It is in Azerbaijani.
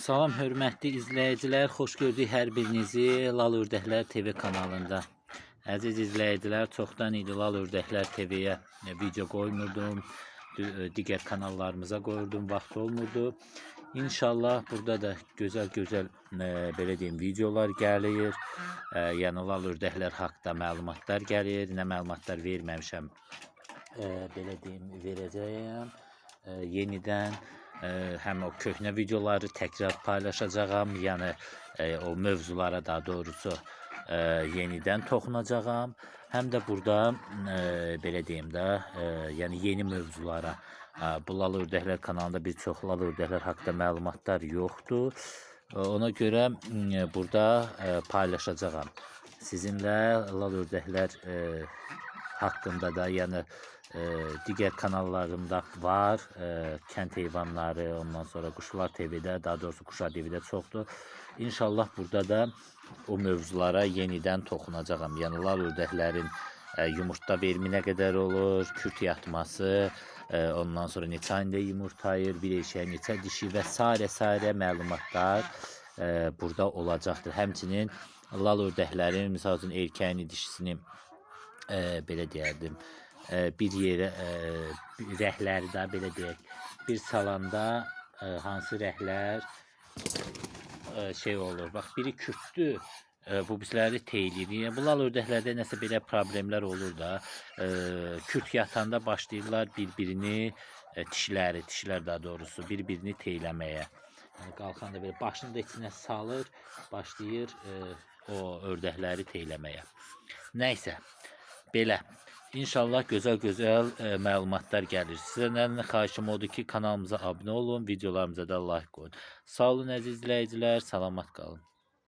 Salam hörmətli izləyicilər, xoş gördük hər birinizi Lal Ördəklər TV kanalında. Əziz izləyicilər, çoxdan idi Lal Ördəklər TV-yə video qoymurdum, digər kanallarımıza qoyurdum, vaxt olmurdu. İnşallah burada da gözəl belə deyim videolar gəlir. Yəni Lal Ördəklər haqqında məlumatlar gəlir, nə məlumatlar verməmişəm, belə deyim, verəcəyəm. Yenidən həm o köhnə videoları təkrar paylaşacağam, yəni o mövzulara daha doğrusu yenidən toxunacağam. Həm də burada belə deyim də, yəni yeni mövzulara. Bu Lal Ördəklər kanalında bir çox Lal Ördəklər haqqında məlumatlar yoxdur. Ona görə burada paylaşacağam. Sizinlə Lal Ördəklər haqqında da, yəni digər kanallarımda var. Kənd heyvanları, ondan sonra Quşlar TV-də, daha doğrusu Quşlar TV-də çoxdur. İnşallah burada da o mövzulara yenidən toxunacağam. Yəni Lal Ördəklərin yumurta verimi nə qədər olur, kürt yatması, ondan sonra neçə ayında yumurtayır, bir eşəyə neçə dişi və s. məlumatlar burada olacaqdır. Həmçinin Lal Ördəklərin, misal üçün erkəyini, dişisini belə deyərdim, bir yerə rəhləri də belə deyək, bir salanda hansı rəhlər şey olur. Bax, biri kürdür, bu bizləri teylir. Bu Lal Ördəklərdə nəsə belə problemlər olur da, kürt yatanda başlayırlar bir-birini, dişilər daha doğrusu bir-birini teyləməyə. Yəni qalxanda belə başını da içinə salır, başlayır o ördəkləri teyləməyə. Nəysə, belə. İnşallah gözəl məlumatlar gəlir. Sizdən xahişim odur ki, kanalımıza abunə olun, videolarımıza da like qoyun. Sağ olun əziz izləyicilər, salamat qalın.